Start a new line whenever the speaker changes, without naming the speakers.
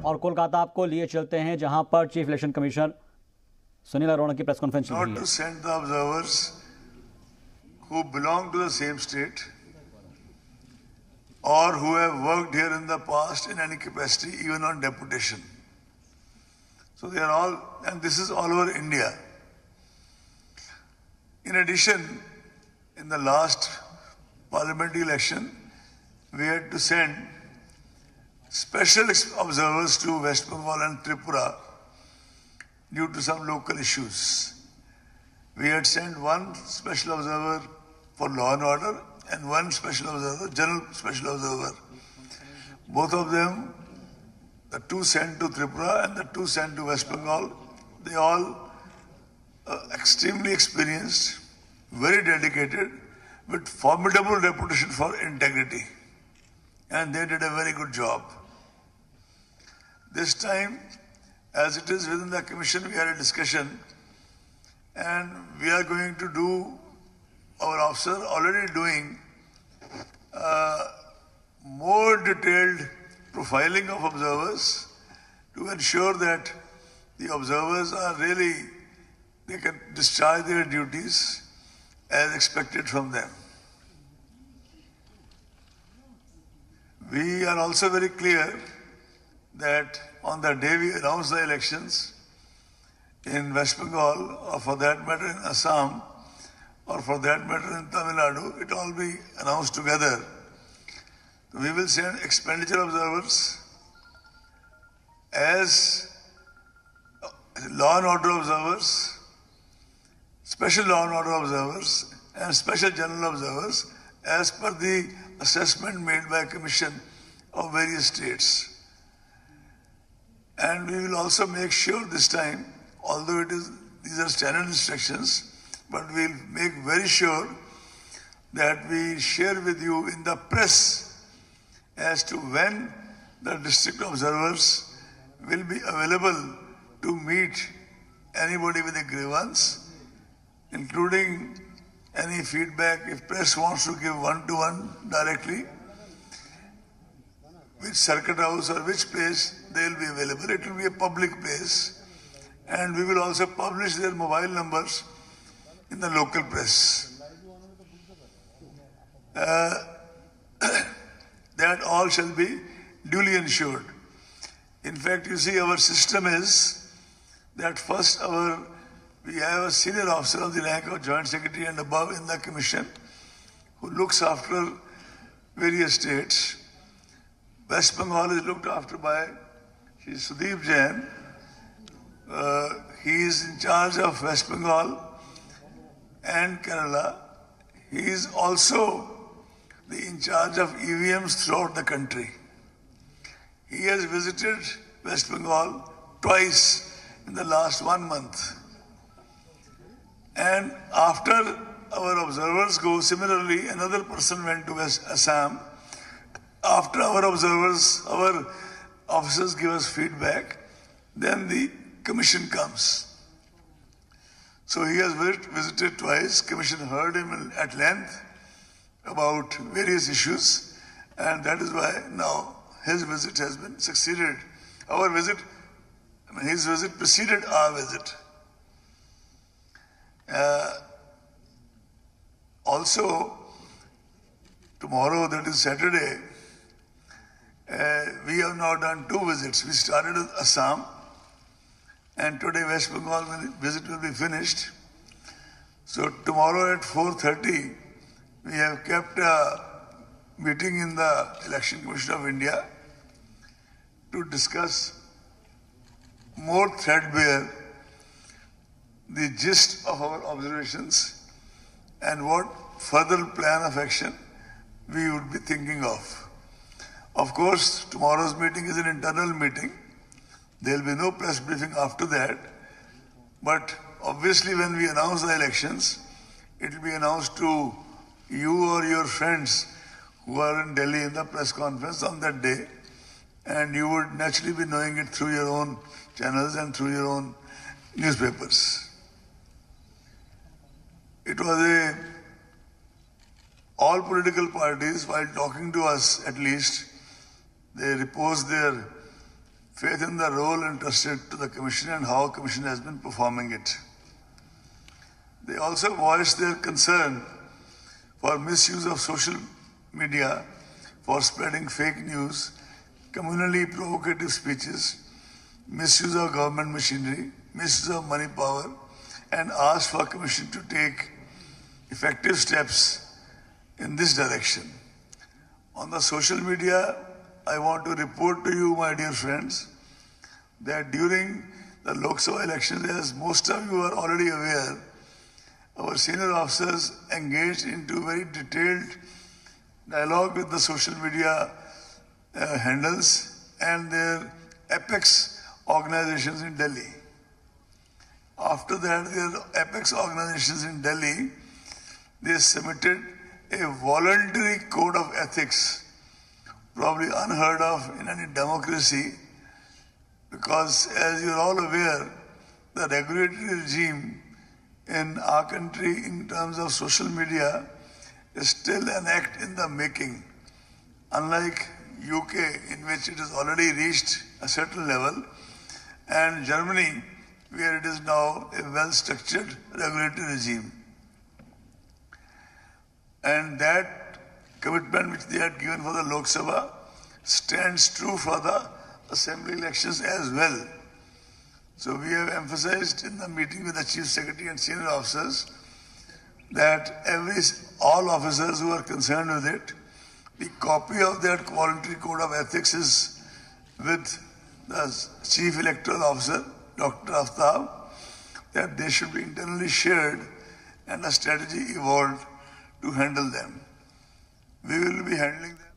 और कोलकाता आपको लिए चलते हैं जहां पर chief election commissioner Sunil Arora की प्रेस कॉन्फ्रेंस चल रही है।
Not to send the observers who belong to the same state or who have worked here in the past in any capacity, even on deputation. So they are all, and this is all over India. In addition, in the last parliamentary election, we had to send special observers to West Bengal and Tripura due to some local issues. We had sent one special observer for law and order and one special observer, general special observer. Both of them, the two sent to Tripura and the two sent to West Bengal, they all extremely experienced, very dedicated, with formidable reputation for integrity. And they did a very good job. This time, as it is within the commission, we had a discussion and we are going to do, our officer already doing more detailed profiling of observers to ensure that the observers are really, they can discharge their duties as expected from them. We are also very clear that on the day we announce the elections in West Bengal, or for that matter in Assam, or for that matter in Tamil Nadu, it all be announced together. We will send expenditure observers as law and order observers, special law and order observers, and special general observers as per the assessment made by a commission of various states. And we will also make sure this time, although these are standard instructions, but we'll make very sure that we share with you in the press as to when the district observers will be available to meet anybody with a grievance, including any feedback if press wants to give one-to-one directly, which circuit house or which place they will be available. It will be a public place, and we will also publish their mobile numbers in the local press. That all shall be duly ensured. In fact, you see, our system is that first we have a senior officer of the rank of Joint Secretary and above in the Commission who looks after various states. West Bengal is looked after by Sudeep Jain. He is in charge of West Bengal and Kerala. He is also in charge of EVMs throughout the country. He has visited West Bengal twice in the last 1 month. And after our observers go, similarly, another person went to Assam. After our observers, our officers give us feedback, then the commission comes. So he has visited twice. Commission heard him at length about various issues, and that is why now his visit has been succeeded. His visit preceded our visit. Also, tomorrow, that is Saturday, we have now done 2 visits. We started with Assam, and today West Bengal visit will be finished. So tomorrow at 4:30, we have kept a meeting in the Election Commission of India to discuss more threadbare the gist of our observations and what further plan of action we would be thinking of. Of course, tomorrow's meeting is an internal meeting. There will be no press briefing after that. But obviously when we announce the elections, it will be announced to you or your friends who are in Delhi in the press conference on that day. And you would naturally be knowing it through your own channels and through your own newspapers. It was all political parties, while talking to us at least, they reposed their faith in the role entrusted to the Commission and how Commission has been performing it. They also voiced their concern for misuse of social media for spreading fake news, communally provocative speeches, misuse of government machinery, misuse of money power, and asked for Commission to take effective steps in this direction. On the social media, I want to report to you, my dear friends, that during the Lok Sabha elections, as most of you are already aware, our senior officers engaged into very detailed dialogue with the social media handles and their apex organizations in Delhi. After that, their apex organizations in Delhi, they submitted a voluntary code of ethics, probably unheard of in any democracy, because as you're all aware, the regulatory regime in our country in terms of social media is still an act in the making. Unlike UK, in which it has already reached a certain level, and Germany, where it is now a well-structured regulatory regime. And that commitment which they had given for the Lok Sabha stands true for the assembly elections as well. So we have emphasized in the meeting with the Chief Secretary and senior officers that all officers who are concerned with it, the copy of that voluntary code of ethics is with the Chief Electoral Officer, Dr. Aftab, that they should be internally shared and a strategy evolved to handle them. We will be handling them.